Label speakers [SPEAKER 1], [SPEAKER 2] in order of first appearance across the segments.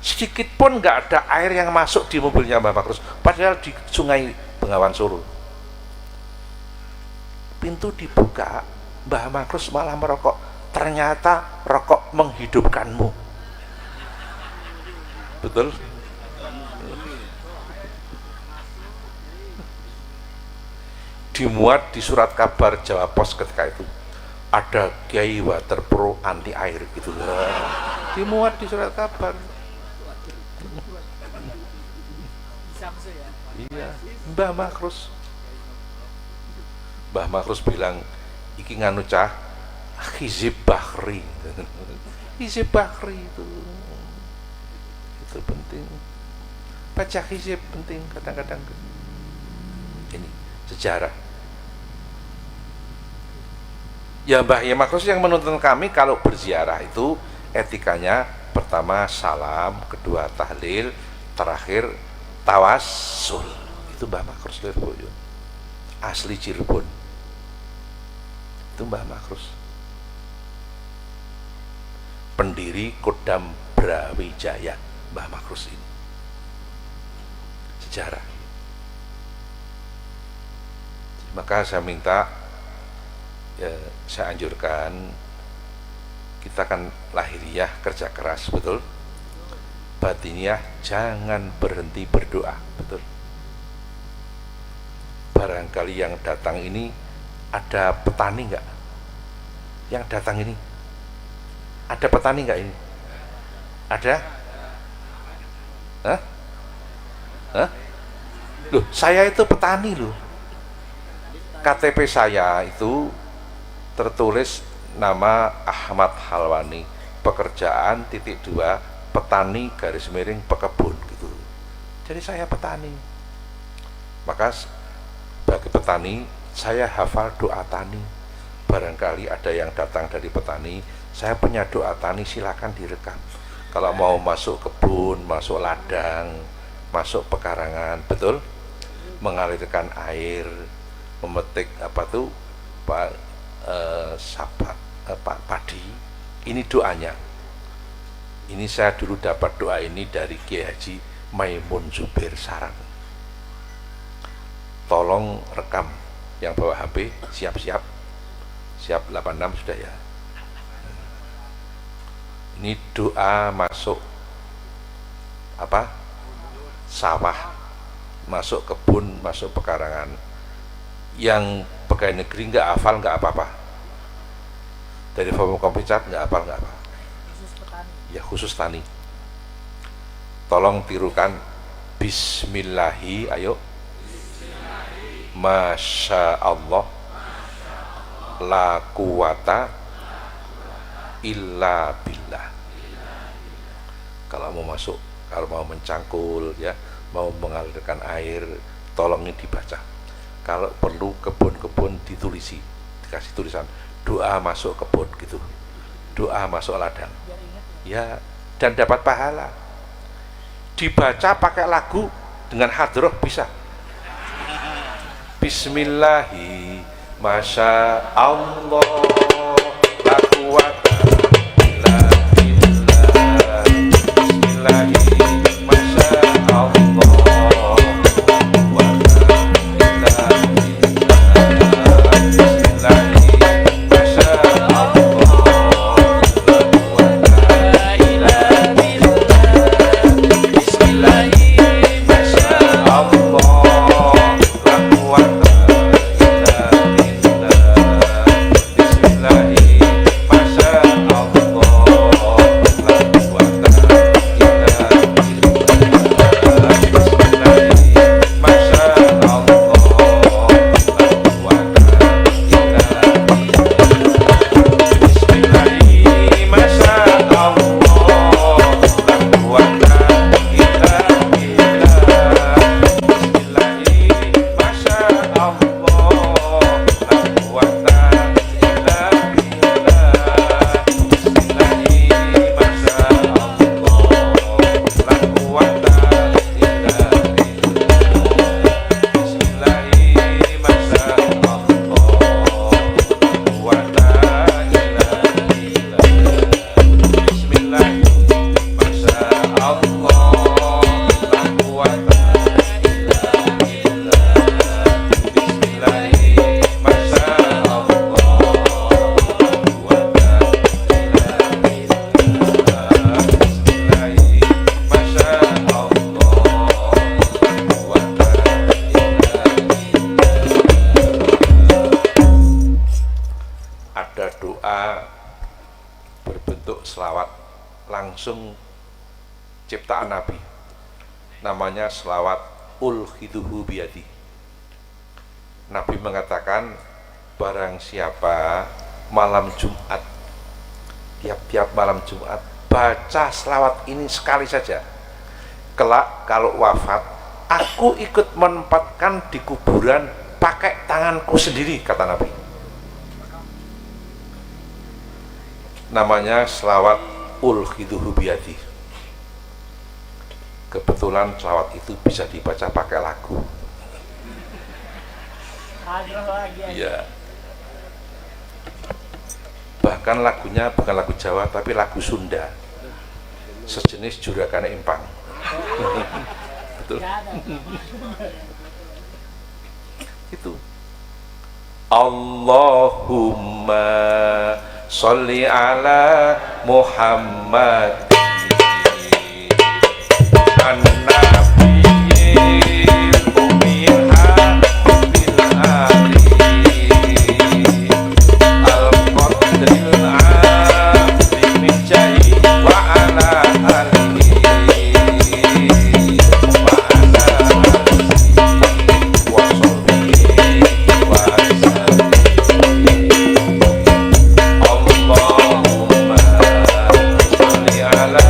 [SPEAKER 1] sedikit pun nggak ada air yang masuk di mobilnya Mbah Makrus, padahal di Sungai Bengawan Solo. Pintu dibuka, Mbah Makrus malah merokok. Ternyata rokok menghidupkanmu. Betul? Dimuat di surat kabar Jawa Pos ketika itu, ada Kiai Waterpro anti air gitu. Dimuat di surat kabar. Iya, Mbah Makrus bilang, iki nganu cah Hizib Bahri. Hizib Bahri itu penting. Baca hizib penting kadang-kadang. Ini sejarah. Ya Mbah Makrus yang menuntun kami kalau berziarah itu etikanya pertama salam, kedua tahlil, terakhir tawassul. Itu Mbah Makrus Lirboyo, asli Cirebon. Itu Mbah Makrus, pendiri Kodam Brawijaya. Mbah Makrus ini sejarah. Maka saya minta, ya, saya anjurkan, kita kan lahiriah kerja keras, betul. Batiniah jangan berhenti berdoa, betul. Barangkali yang datang ini ada petani enggak? Yang datang ini ada petani enggak ini? Ada? Hah? Hah? Loh, saya itu petani loh. KTP saya itu tertulis nama Ahmad Halwani, pekerjaan (2) petani _ pekebun gitu. Jadi saya petani. Maka bagi petani saya hafal doa tani. Barangkali ada yang datang dari petani, saya punya doa tani, silakan direkam. Kalau mau masuk kebun, masuk ladang, masuk pekarangan, betul? Mengalirkan air, memetik padi. Ini doanya. Ini saya dulu dapat doa ini dari Kiai Haji Maimun Zubir Sarang. Tolong rekam, yang bawa HP siap 86 sudah ya. Ini doa masuk sawah, masuk kebun, masuk pekarangan. Yang pegawai negeri nggak hafal nggak apa-apa, dari form kompicat nggak hafal nggak apa, ya khusus tani. Tolong tirukan Bismillahi, ayo. Masya Allah, la quwata illa billah. Kalau mau masuk, kalau mau mencangkul, ya, mau mengalirkan air, tolong ini dibaca. Kalau perlu kebun-kebun ditulisi, dikasih tulisan doa masuk kebun gitu, doa masuk ladang, ya, dan dapat pahala. Dibaca pakai lagu dengan hadroh bisa. Bismillahi, masya Allah, la quwata illa billah. Bismillahi, masya Allah. Allah la quwata illa billah. Bismillah masya Allah la quwata illa billah. Bismillah masya Allah la quwata illa billah. Ada doa berbentuk selawat langsung ciptaan Nabi, namanya selawat ulhiduhu biyadi. Nabi mengatakan, barang siapa malam Jumat, tiap-tiap malam Jumat baca selawat ini sekali saja, kelak kalau wafat aku ikut menempatkan di kuburan pakai tanganku sendiri, kata Nabi. Namanya selawat ulhiduhu biyadi. Kebetulan selawat itu bisa dibaca pakai lagu. Iya. Bahkan lagunya bukan lagu Jawa tapi lagu Sunda, sejenis Juragan Empang. Betul. Itu Allahumma sholli ala Muhammad an-nabiyil ummil habil ali al-qadril abdi min jahi wa ala alihi wa ala alihi wa sahbihi wa sallam. Allahumma sholli ala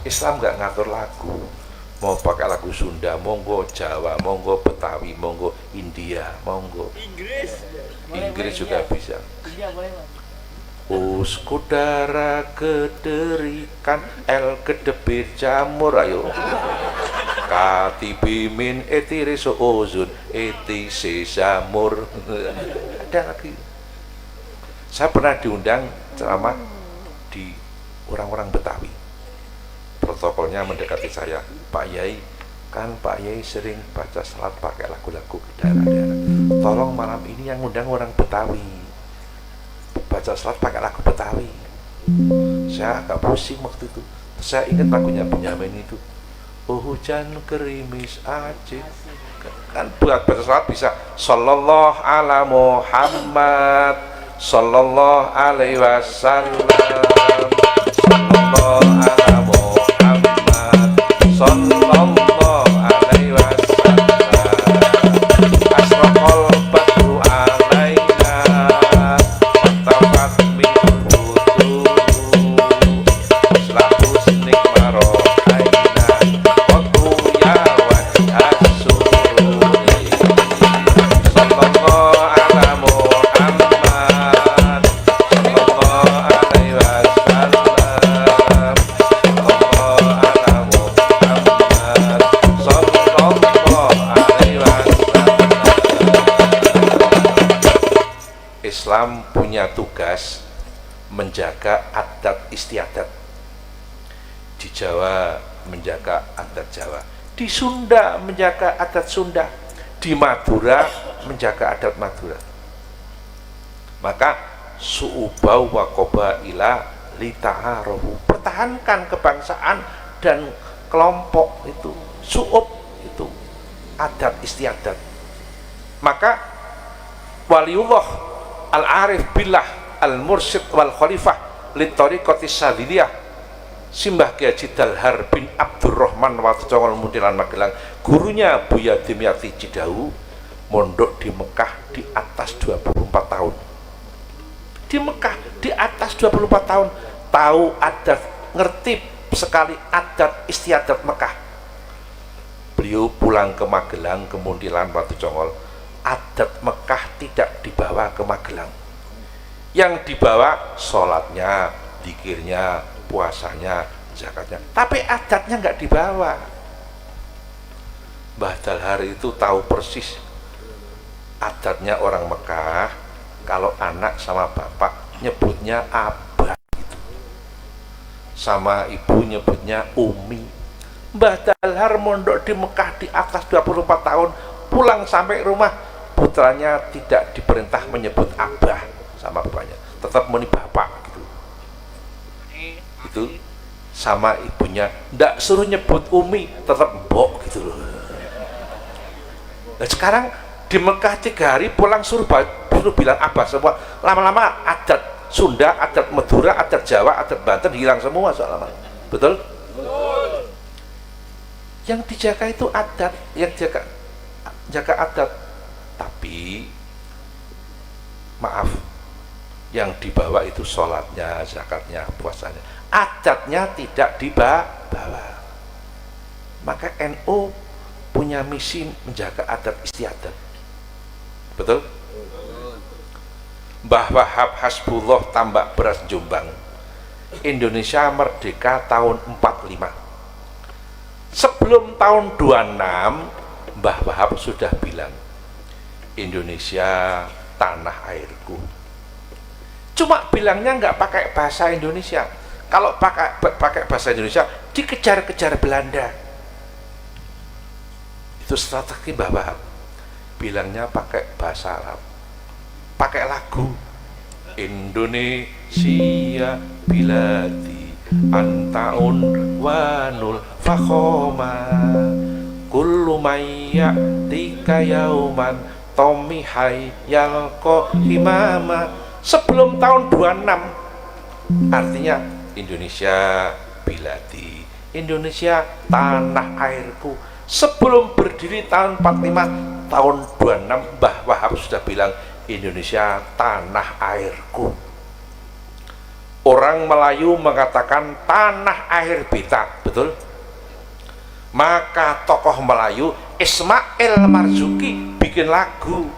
[SPEAKER 1] Islam nggak ngatur lagu, mau pakai lagu Sunda, monggo, Jawa, monggo, Betawi, monggo, India, monggo, Inggris juga bisa. Us kudara kederikan el kedebir jamur, ayo katibimin etiriso ozun etise jamur. Ada lagi. Saya pernah diundang ceramah di orang-orang Betawi. Protokolnya mendekati saya, Pak Yai, kan Pak Yai sering baca salat pakai lagu-lagu daerah-daerah. Tolong malam ini yang undang orang Betawi, baca salat pakai lagu Betawi. Saya agak pusing waktu itu. Saya ingat lagunya Benyamin itu, oh hujan gerimis Aceh. Kan buat baca salat bisa sallallahu ala Muhammad, sallallahu alaihi wasallam, sallallahu ala sallallahu alaihi wasallam, asraqal badru alaina watafat min huduru selaku sinik marokaina waktu ya wajah sururi sallallahu ala Muhammad sallallahu alaihi wasallam sallallahu ala Islam punya tugas menjaga adat istiadat. Di Jawa menjaga adat Jawa, di Sunda menjaga adat Sunda, di Madura menjaga adat Madura. Maka su'ubau wa qabaila lita'arohu, pertahankan kebangsaan dan kelompok itu, su'ub itu adat istiadat. Maka waliullah al-arif billah al-mursyid wal khalifah litoriqati sadiliyah Simbah Kiai Haji Dalhar bin Abdurrahman Watcongol Muntilan Magelang, gurunya Buya Dimyati Cidahu, mondok di Mekah di atas 24 tahun. Di Mekah di atas 24 tahun, tahu adat, ngerti sekali adat istiadat Mekah. Beliau pulang ke Magelang, ke Muntilan, Batu Congol. Adat Mekah tidak dibawa ke Magelang. Yang dibawa sholatnya, zikirnya, puasanya, zakatnya. Tapi adatnya nggak dibawa. Mbah Dalhar itu tahu persis adatnya orang Mekah. Kalau anak sama bapak nyebutnya abah gitu, sama ibu nyebutnya umi. Mbah Dalhar mondok di Mekah di atas 24 tahun, pulang sampai rumah putranya tidak diperintah menyebut abah sama bapaknya, tetap muni bapak gitu. Itu sama ibunya ndak suruh nyebut umi, tetap mbok gitu loh. Nah sekarang di Mekah 3 hari pulang suruh bilang abah semua. Lama-lama adat Sunda, adat Madura, adat Jawa, adat Banten hilang semua soalnya. Betul? Yang dijaga itu adat, yang jaga adat. Tapi maaf, yang dibawa itu sholatnya, zakatnya, puasanya. Adatnya tidak dibawa. Maka NU punya misi menjaga adat istiadat. Betul? Mbah Wahab Hasbullah Tambak Beras Jombang. Indonesia merdeka tahun 45. Sebelum tahun 26 Mbah Wahab sudah bilang Indonesia tanah airku. Cuma bilangnya nggak pakai bahasa Indonesia. Kalau pakai bahasa Indonesia dikejar-kejar Belanda. Itu strategi Mbah Wahab. Bilangnya pakai bahasa Arab, pakai lagu Indonesia biladi antaun wanul fakhoma kullu mayya tika yauman tomi hayyalko himama. Sebelum tahun 26 artinya Indonesia biladi, Indonesia tanah airku. Sebelum berdiri tahun 45, tahun 26 Mbah Wahab sudah bilang Indonesia tanah airku. Orang Melayu mengatakan tanah air beta, betul? Maka tokoh Melayu Ismail Marzuki bikin lagu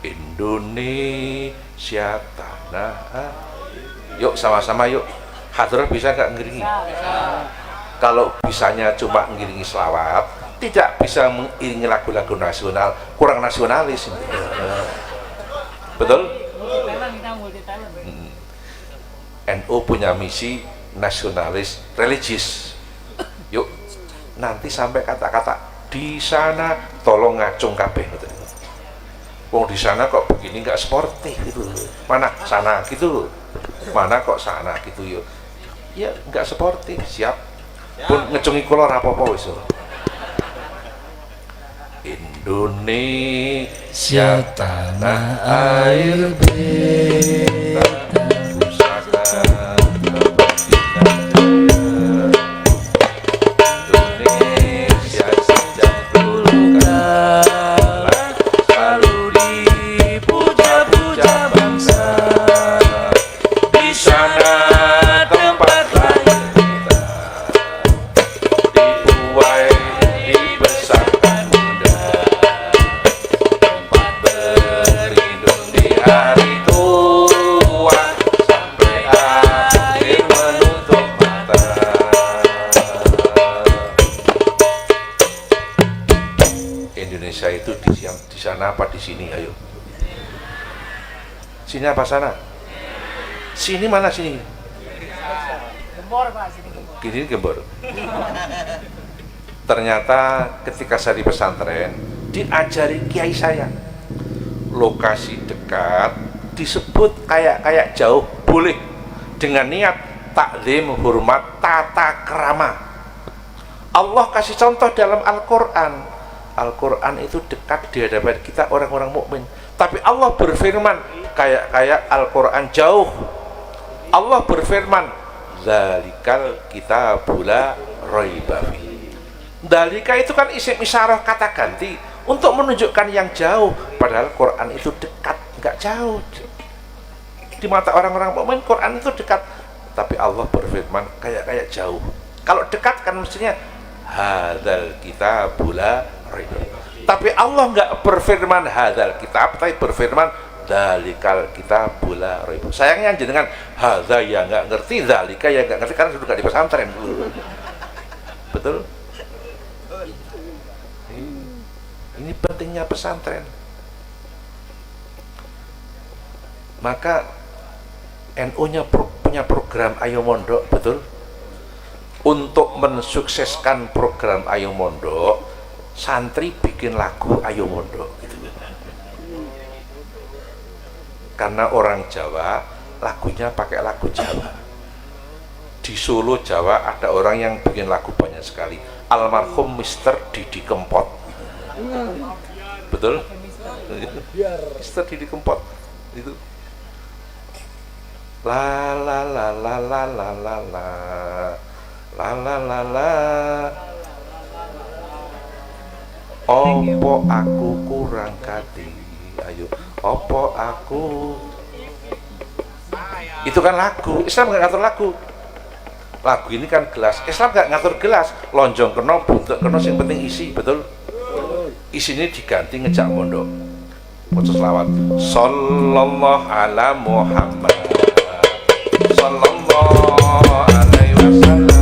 [SPEAKER 1] Indonesia tanah air. Yuk sama-sama yuk. Hadrah bisa nggak ngiringi? Kalau bisanya cuma ngiringi selawat, tidak bisa mengiringi lagu-lagu nasional, kurang nasionalis. Betul? NU punya misi nasionalis religius. Yuk, nanti sampai kata-kata di sana tolong ngacung kabeh. Wong di sana kok begini nggak sportif gitu. Mana sana gitu, mana kok sana gitu yuk. Ya nggak sportif, siap. Pun ngecungi kula apa-apa wis. Indonesia tanah air beta pusaka Indonesia sejak dulu kala selalu dipuja-puja bangsa. Di sana tempat lahir kita, dibuai dibesarkan muda, tempat berlindung di hari tua sampai akhir menutup mata. Indonesia itu di sana apa di sini? Ayo. Sini apa sana? Sini mana sini?
[SPEAKER 2] Gembor Pak, sini gembor.
[SPEAKER 1] Gini Gembor. Ternyata ketika saya di pesantren diajari kiai saya, lokasi dekat disebut kayak jauh boleh dengan niat taklim, hormat, tata krama. Allah kasih contoh dalam Al-Quran. Al-Quran itu dekat di hadapan kita orang-orang mukmin. Tapi Allah berfirman kayak Al-Quran jauh. Allah berfirman, "Dzalikal kitabula raiba fi." Dzalika itu kan isim isyarah kata ganti untuk menunjukkan yang jauh, padahal Quran itu dekat, enggak jauh. Di mata orang-orang mukmin Quran itu dekat, tapi Allah berfirman kayak jauh. Kalau dekat kan mestinya hadzal kitabul la raib. Tapi Allah nggak berfirman hadzal kitab, tapi berfirman dalikal kitabul la raib. Sayangnya jenengan hadza ya nggak ngerti, dalika ya nggak ngerti karena sudah nggak di pesantren. Betul? Ini pentingnya pesantren. Maka NU-nya punya program Ayo Mondok, betul? Untuk mensukseskan program Ayo Mondok, santri bikin lagu Ayo Mondok gitu. Karena orang Jawa lagunya pakai lagu Jawa. Di Solo Jawa ada orang yang bikin lagu banyak sekali. Almarhum Mister Didi Kempot. Betul? Mister Didi Kempot itu. La la la la la la la la la la la la. Opo aku kurang kati, ayo opo aku. Itu kan lagu. Islam nggak ngatur lagu. Lagu ini kan gelas. Islam nggak ngatur gelas. Lonjong kena, buntuk kena, yang penting isi, betul? Isinya diganti ngejak mondok. Maca selawat. Sallallahu ala Muhammad. Sallallahu alaihi wasallam.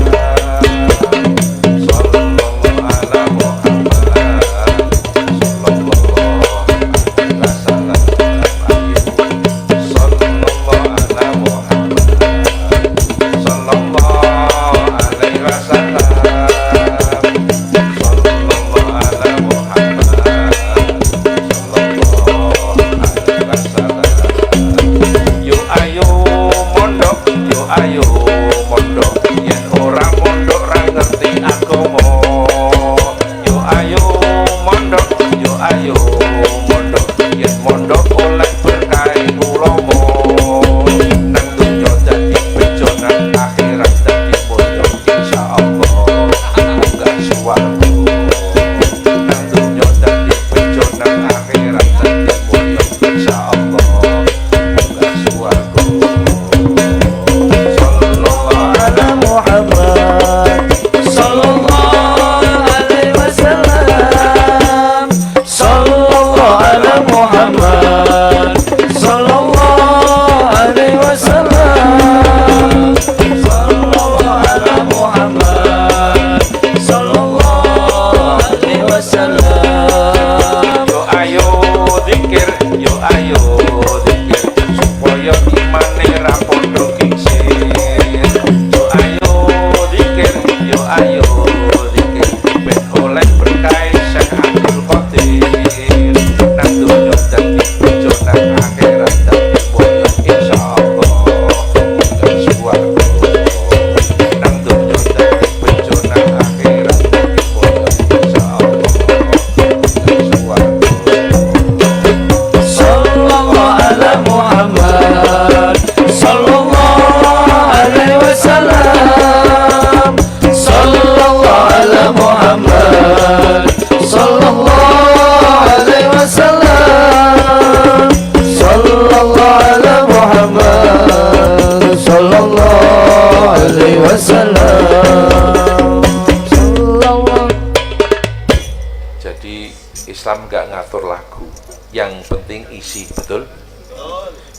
[SPEAKER 2] Jadi Islam nggak ngatur lagu, yang penting isi, betul?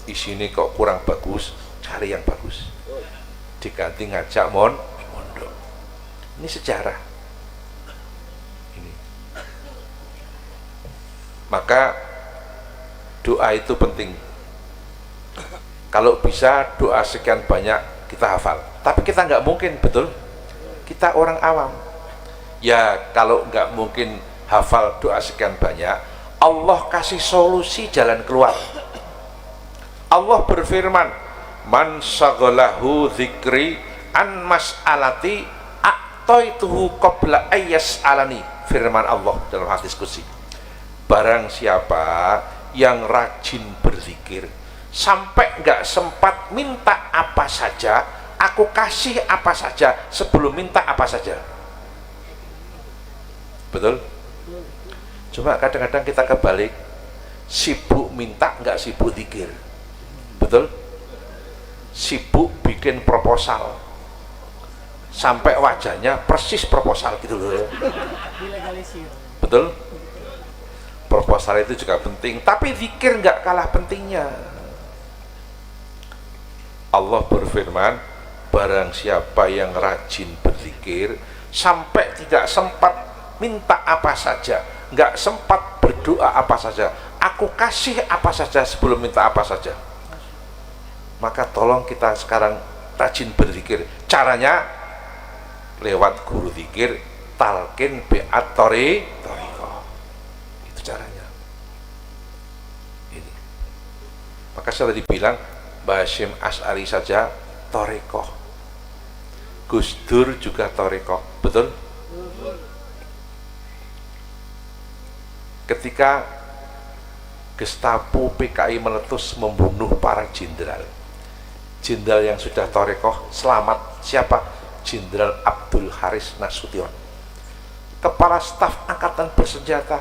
[SPEAKER 2] Isi ini kok kurang bagus, cari yang bagus, diganti ngajak mondok. Ini sejarah ini. Maka doa itu penting. Kalau bisa doa sekian banyak kita hafal, tapi kita nggak mungkin, betul? Kita orang awam. Ya kalau nggak mungkin hafal doa sekian banyak, Allah kasih solusi jalan keluar. Allah berfirman, man syaghalahu dzikri an mas'alati a'taituhu qabla ayyas alani. Firman Allah dalam hadis qudsi, barang siapa yang rajin berzikir sampai nggak sempat minta apa saja, aku kasih apa saja sebelum minta apa saja. Betul? Cuma kadang-kadang kita kebalik, sibuk minta nggak sibuk zikir. Betul? Sibuk bikin proposal, sampai wajahnya persis proposal gitu loh.
[SPEAKER 3] Dilegalisir.
[SPEAKER 2] Betul? Proposal itu juga penting, tapi zikir nggak kalah pentingnya. Allah berfirman, barang siapa yang rajin berzikir sampai tidak sempat minta apa saja, nggak sempat berdoa apa saja, aku kasih apa saja sebelum minta apa saja. Maka tolong kita sekarang rajin berzikir. Caranya lewat guru zikir, talqin bi'at thariqah. Itu caranya. Ini. Maka saya tadi bilang Mbah Hasyim Asy'ari saja thariqah. Gus Dur juga thariqah. Betul? Ketika Gestapo PKI meletus membunuh para jenderal yang sudah thariqah selamat. Siapa? Jenderal Abdul Haris Nasution, kepala staf angkatan bersenjata,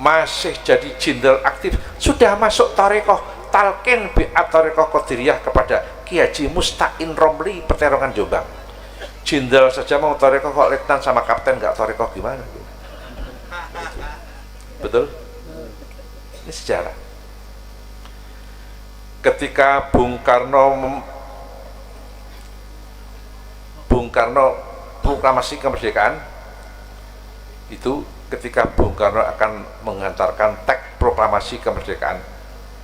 [SPEAKER 2] masih jadi jenderal aktif, sudah masuk thariqah, talqin bi'at thariqah qadiriyah kepada Ki Haji Musta'in Romli Peterongan Jombang. Jenderal saja mau thariqah kok letnan sama kapten nggak thariqah gimana? Betul? Ini sejarah. Ketika Bung Karno proklamasi kemerdekaan itu, ketika Bung Karno akan mengantarkan teks proklamasi kemerdekaan,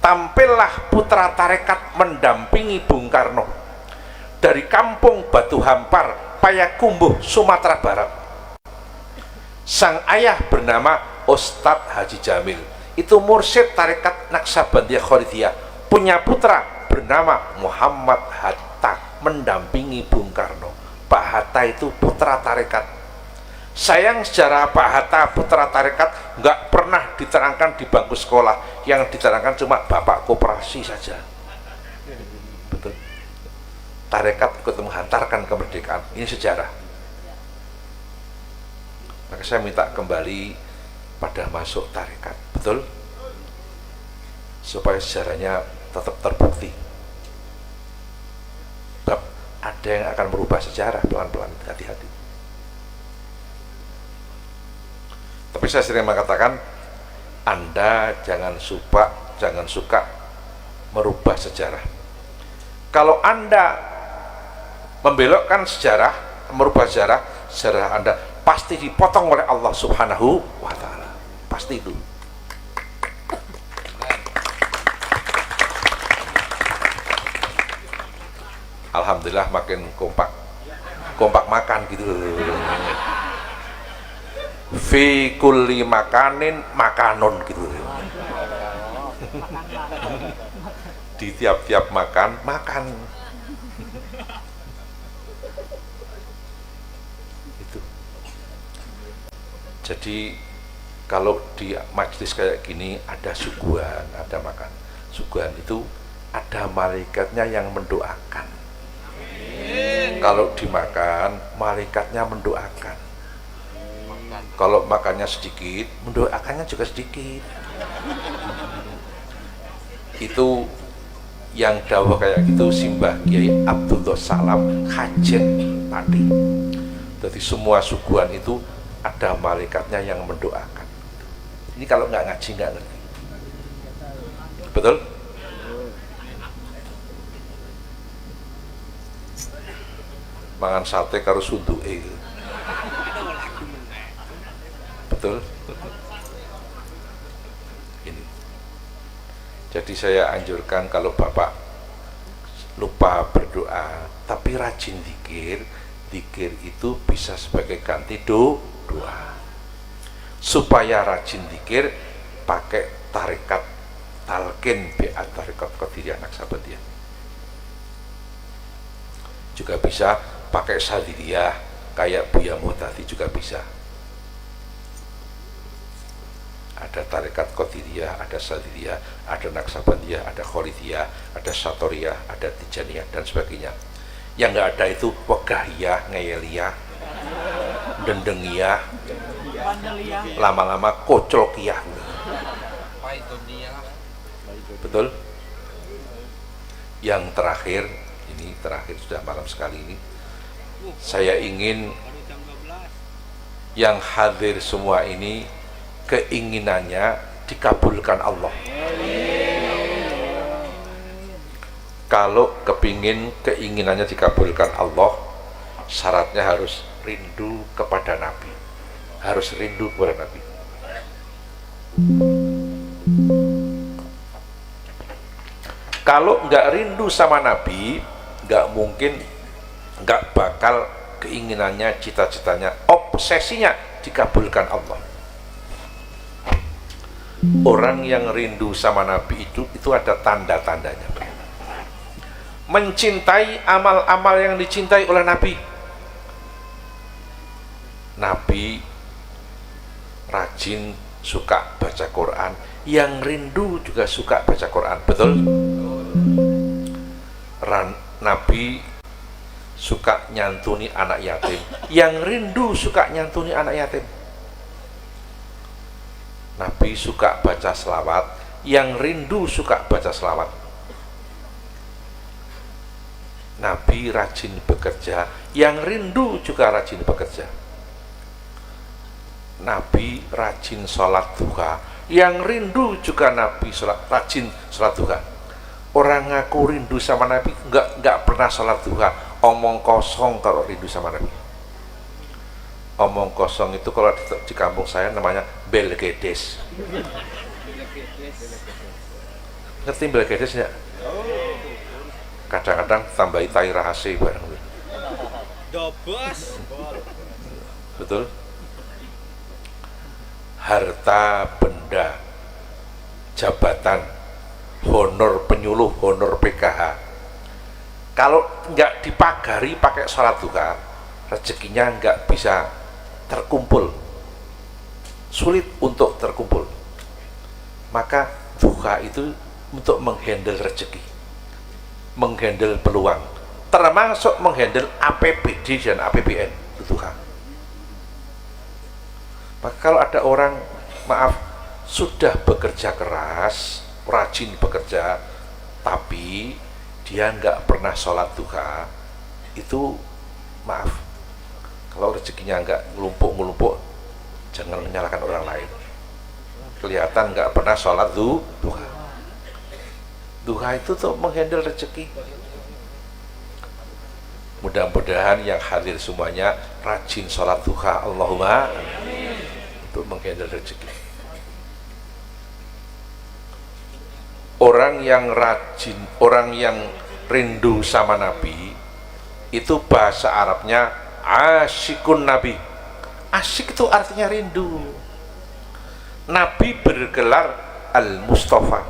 [SPEAKER 2] tampillah putra tarekat mendampingi Bung Karno dari kampung Batu Hampar, Payakumbuh, Sumatera Barat. Sang ayah bernama Ustadz Haji Jamil, itu mursyid tarekat Naksabandiyah Khalidiyah, punya putra bernama Muhammad Hatta mendampingi Bung Karno. Pak Hatta itu putra tarekat. Sayang sejarah Pak Hatta putra tarekat nggak pernah diterangkan di bangku sekolah, yang diterangkan cuma bapak koperasi saja. Betul. Tarekat ikut menghantarkan kemerdekaan. Ini sejarah. Maka saya minta kembali pada masuk tarekat. Betul? Supaya sejarahnya tetap terbukti. Ada yang akan merubah sejarah pelan-pelan, hati-hati. Tapi saya sering mengatakan, Anda jangan suka merubah sejarah. Kalau Anda membelokkan sejarah, merubah sejarah Anda pasti dipotong oleh Allah Subhanahu wa Ta'ala. Pasti itu. Alhamdulillah makin kompak makan gitu. Fi kulli makanin makanon gitu. Di tiap-tiap makan itu. Jadi kalau di majelis kayak gini ada suguhan, ada makan. Suguhan itu ada malaikatnya yang mendoakan. Kalau dimakan, malaikatnya mendoakan. Kalau makannya sedikit, mendoakannya juga sedikit. Itu yang dawuh kayak gitu Simbah Kiai Abdullah Salam Hajen Pati. Jadi semua suguhan itu ada malaikatnya yang mendoakan. Ini kalau nggak ngaji nggak ngerti. Betul? Mangan sate karo sunduke. Betul? Ini. Jadi saya anjurkan kalau Bapak lupa berdoa tapi rajin zikir, zikir itu bisa sebagai ganti doa. Supaya rajin zikir pakai tarekat talqin bi'at tarekat qadiriyah Naksabandiyah. Juga bisa pakai sadiliyah kayak Buya Muhtadi juga bisa. Ada tarekat Qadiriyah, ada Sadiliyah, ada Naksabandiyah, ada Khalidiyah, ada Satoriyah, ada Tijaniyah dan sebagainya. Yang nggak ada itu Wegahiyah, Ngeyeliyah, Dendengiyah, lama-lama Koclokiyah. Betul? Yang terakhir, ini terakhir sudah malam sekali ini, Saya ingin yang hadir semua ini keinginannya dikabulkan Allah. Kalau kepingin keinginannya dikabulkan Allah, syaratnya harus rindu kepada Nabi, harus rindu kepada Nabi. Kalau nggak rindu sama Nabi, nggak mungkin, nggak bakal keinginannya, cita-citanya, obsesinya dikabulkan Allah. Orang yang rindu sama Nabi itu ada tanda-tandanya. Mencintai amal-amal yang dicintai oleh Nabi. Nabi rajin suka baca Quran, yang rindu juga suka baca Quran, betul? Nabi suka nyantuni anak yatim, yang rindu suka nyantuni anak yatim. Nabi suka baca selawat, yang rindu suka baca selawat. Nabi rajin bekerja, yang rindu juga rajin bekerja. Nabi rajin sholat duha, yang rindu juga Nabi rajin sholat duha. Orang ngaku rindu sama Nabi nggak pernah sholat duha, omong kosong kalau rindu sama Nabi. Omong kosong itu kalau di kampung saya namanya belgedes. Ngerti belgedes ya? Kadang-kadang tambahi tai rahase bareng.
[SPEAKER 3] Dobos.
[SPEAKER 2] Betul? Harta benda, jabatan, honor penyuluh, honor PKH, kalau nggak dipagari pakai sholat duha, rezekinya nggak bisa terkumpul, sulit untuk terkumpul. Maka duha itu untuk menghandle rezeki, menghandle peluang, termasuk menghandle APBD dan APBN, itu duha. Maka kalau ada orang, maaf, sudah bekerja keras, rajin bekerja, tapi dia nggak pernah sholat duha, itu maaf, kalau rezekinya nggak ngelumpuk-ngelumpuk, jangan menyalahkan orang lain. Kelihatan nggak pernah sholat duha. Duha itu tuh menghandle rezeki. Mudah-mudahan yang hadir semuanya rajin sholat duha, Allahumma, untuk menghandle rezeki. Orang yang rajin, orang yang rindu sama Nabi, itu bahasa Arabnya asyikun Nabi. Asyik itu artinya rindu. Nabi bergelar Al-Mustafa,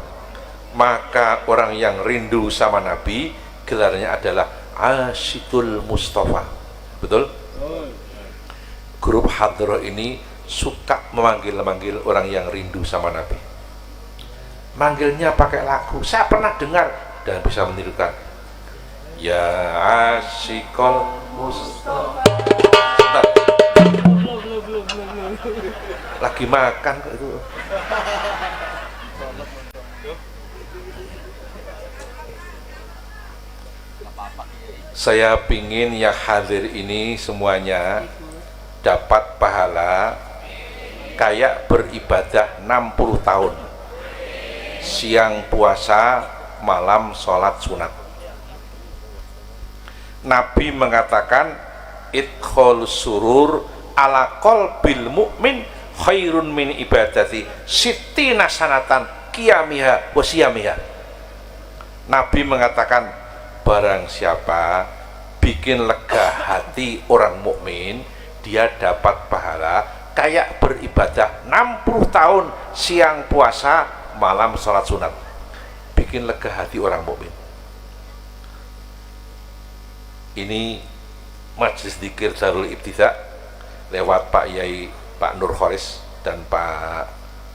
[SPEAKER 2] maka orang yang rindu sama Nabi gelarnya adalah Asyikul Mustafa. Betul? Grup Hadroh ini suka memanggil-manggil orang yang rindu sama Nabi. Manggilnya pakai lagu, saya pernah dengar dan bisa menirukan. Ya Asyikul Mustafa. Lagi makan kok itu. Saya pingin yang hadir ini semuanya dapat pahala kayak beribadah 60 tahun, siang puasa, malam sholat sunat. Nabi mengatakan idkhol surur ala qalbil mu'min khairun min ibadati sittina sanatan qiyamiha wa siyamiha. Nabi mengatakan barang siapa bikin lega hati orang mukmin, dia dapat pahala kayak beribadah 60 tahun, siang puasa, malam sholat sunat. Bikin lega hati orang mukmin. Ini Majelis Dzikir Darul Ibtida lewat Pak Yai, Pak Nur Kholis dan Pak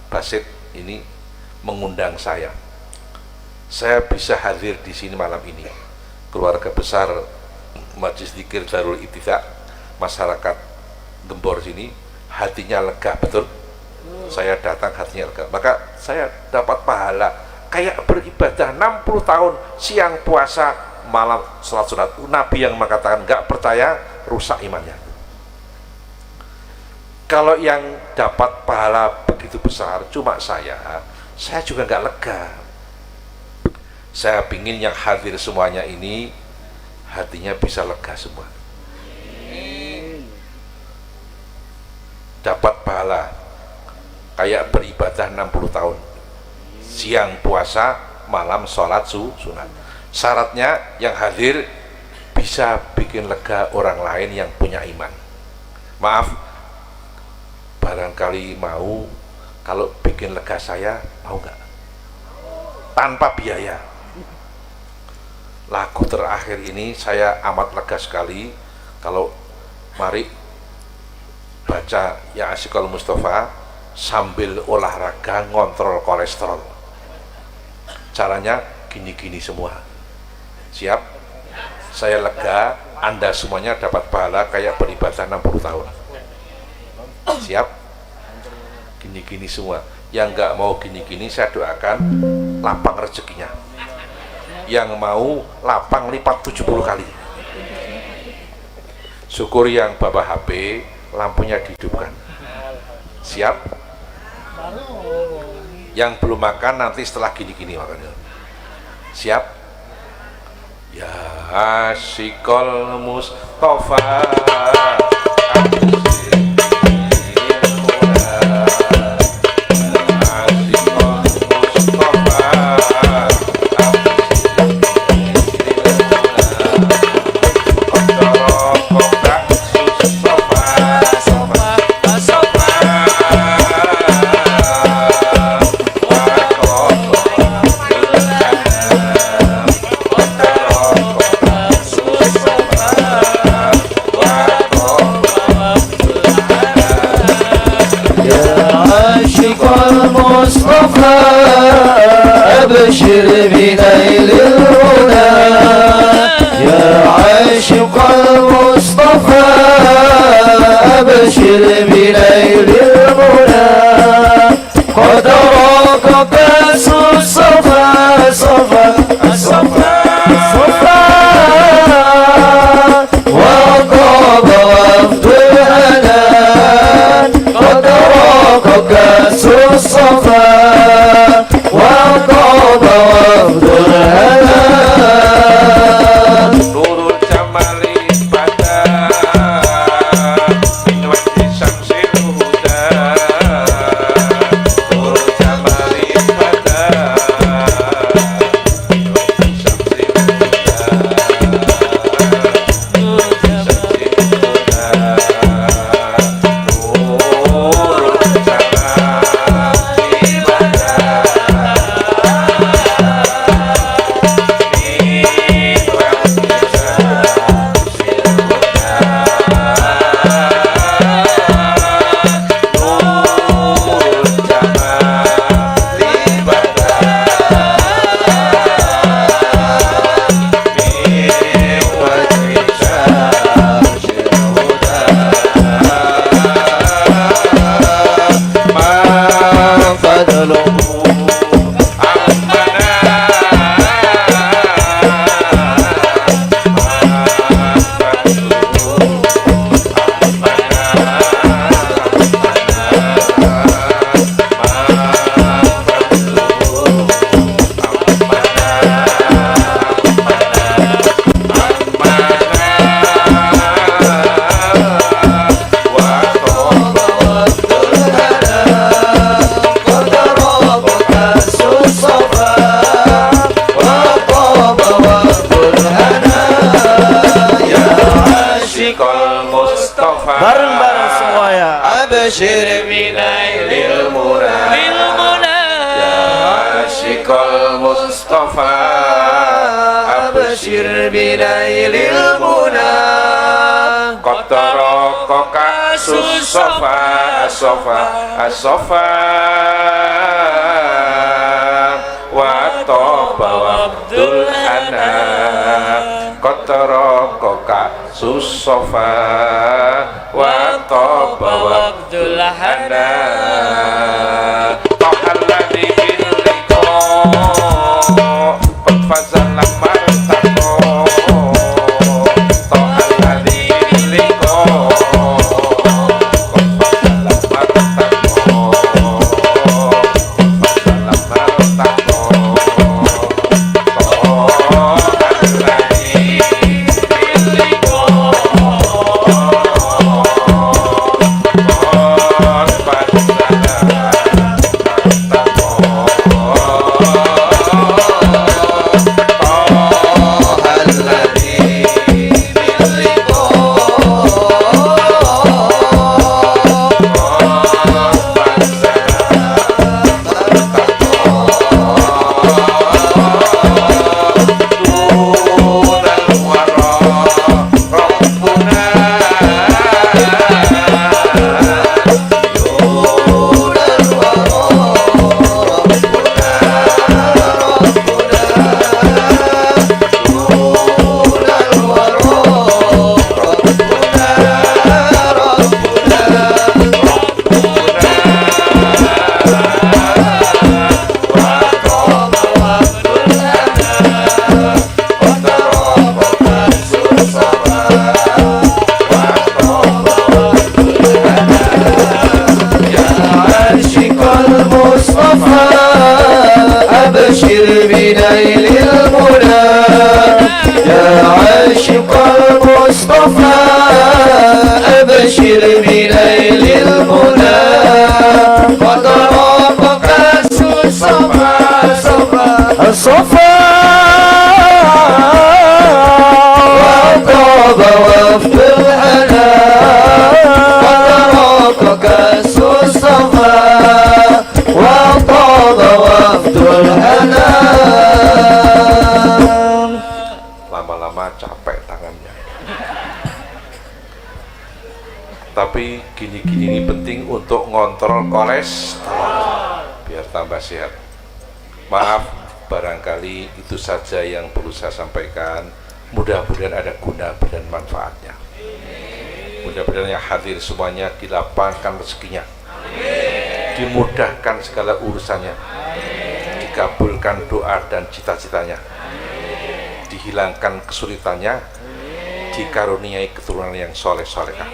[SPEAKER 2] Basit ini mengundang saya. Saya bisa hadir di sini malam ini. Keluarga besar Majelis Dzikir Darul Ibtida, masyarakat Gembor sini hatinya lega, betul? Saya datang hatinya lega, maka saya dapat pahala kayak beribadah 60 tahun, siang puasa, malam sholat sunat. Nabi yang mengatakan nggak percaya rusak imannya. Kalau yang dapat pahala begitu besar cuma saya juga nggak lega. Saya pingin yang hadir semuanya ini hatinya bisa lega semua, dapat pahala kayak beribadah 60 tahun, siang puasa, malam sholat sunat. Syaratnya yang hadir bisa bikin lega orang lain yang punya iman. Maaf, barangkali mau, kalau bikin lega saya, mau nggak? Tanpa biaya. Lagu terakhir ini saya amat lega sekali. Kalau mari baca Ya Asyikul Mustafa sambil olahraga ngontrol kolesterol. Caranya gini-gini semua. Siap? Saya lega, Anda semuanya dapat pahala kayak beribadah 60 tahun. Siap? Gini-gini semua. Yang nggak mau gini-gini saya doakan lapang rezekinya. Yang mau lapang lipat 70 kali. Syukur yang bawa HP lampunya dihidupkan. Siap? Yang belum makan nanti setelah gini-gini makannya. Siap? Ya Asyikul Mustafa
[SPEAKER 4] أبشر بنيل الهدى يا عاشق المصطفى أبشر بنيل الهدى قد راك كاس الصفا صفا صفا صفا وطاب وفد الهنان قد راك كاس الصفا وطاب وفد الهنان
[SPEAKER 2] Nurul Jamali Bada min wajhi syamsil huda. Nurul Jamali Bada min wajhi syamsil huda. Nurul Jamali Bada. Nurul Jamali Bada.
[SPEAKER 4] bareng-bareng semua ya. Absyir binailil muna ya Asyikul Mustafa absyir binailil muna
[SPEAKER 2] Qatara kasus sofa sofa sofa wa toba wabdul hana Qatara kasus sofa wa toba wabdul hana Tohalladhi bil liqa qad fazal martaqo
[SPEAKER 4] الصفا أبشر بنيل المنى يا عاشق المصطفى أبشر بنيل المنى قد رافق الصفا الصفا وطاب وفد الهنا وتركك الصفا وطاب وفد الهنا.
[SPEAKER 2] Lama-lama capek tangannya. Tapi gini-gini ini penting untuk ngontrol kolesterol biar tambah sehat. Maaf, barangkali itu saja yang perlu saya sampaikan. Mudah-mudahan ada guna dan manfaatnya. Mudah-mudahan yang hadir semuanya dilapangkan rezekinya, dimudahkan segala urusannya, dikabulkan doa dan cita-citanya, dihilangkan kesulitannya, dikaruniai keturunan yang soleh-solehah.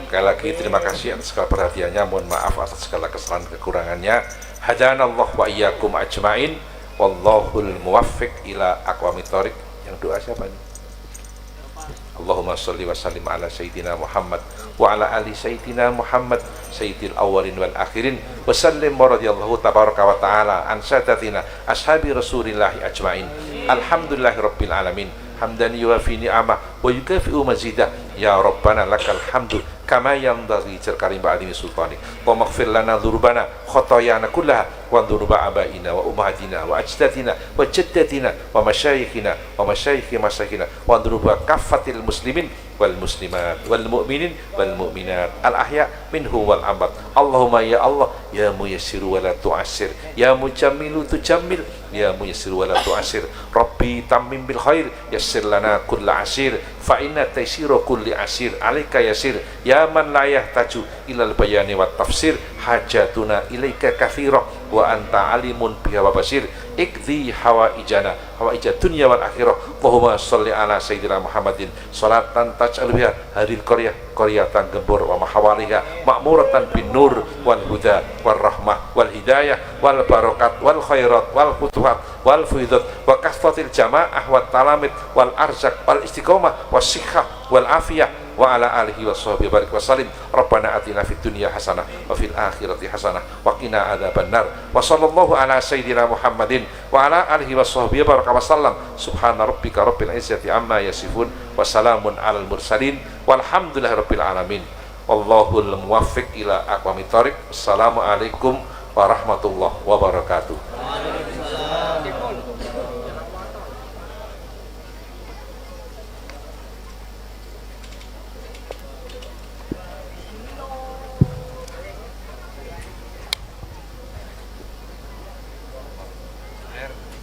[SPEAKER 2] Sekali lagi terima kasih atas segala perhatiannya, mohon maaf atas segala kesalahan kekurangannya. Hadanallah wa iyyakum ajmain, wallahul muwaffiq ila aqwamit thoriq. Yang doa siapa nih? Allahumma sholli wa sallim ala sayyidina Muhammad wa ala ali sayyidina Muhammad sayyidil awwalin wal akhirin wa sallim wa radiyallahu tabaraka wa ta'ala an sadatina ashabi rasulillahi ajmain. Alhamdulillahi rabbil alamin hamdan yuwafi ni'amah wa yukafi'u mazidah. Ya Rabbana lakal hamdu kama yanbaghi karim ba'dimi sultanik wa maghfir lana dhunubana khotoyana kullaha wa dhunuba abaina wa ummahatina wa ajdatina wa jaddatina wa masyayikhina wa masyayikhi masyaykhina wa dhunuba kaffatil muslimin wal muslimat wal mu'minin wal mu'minat al ahya minhu wal ambat. Allahumma ya Allah ya muyassiru wa la tu'assir ya mujammilu tujammil ya muyassiru wa la tu'assir rabbi tammim bil khair yassir lana kulla asir fa inna taysira kulli asir alaika yasir ya man la yahtaju ilal bayani wat tafsir hajatuna ilaika kathira wa anta alimun biha wa basir ikdhi hawaijana hawaijat dunya wal akhirah. Allahumma sholli ala sayyidina Muhammadin salatan taj'al biha hadil qaryatan gembur wa mahawaliha ma'muratan bin nur wal huda wal rahmah wal hidayah wal barakat wal khairat wal futuhat wal fuidat wa kasratil jamaah wat talamid wal arzak wal istiqomah was sikhah wal afiyah wa ala alihi wa sahbihi barik wa salim. Rabbana atina fid dunya hasanah wa fil akhirati hasanah wa qina adzabannar. Wa sallallahu ala sayyidina Muhammadin wa ala alihi wa sahbihi barik wa sallam. Subhana rabbika rabbil izzati amma yasifun wa salamun alal mursalin walhamdulillahi rabbil alamin. Wallahul muwaffiq ila aqwamit thoriq. Assalamualaikum warahmatullahi wabarakatuh.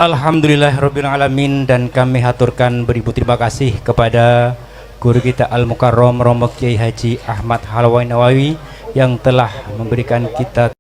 [SPEAKER 3] Alhamdulillahirabbil alamin, dan kami haturkan beribu terima kasih kepada guru kita Al Mukarram Romo Kiai Haji Ahmad Halawawi Nawawi yang telah memberikan kita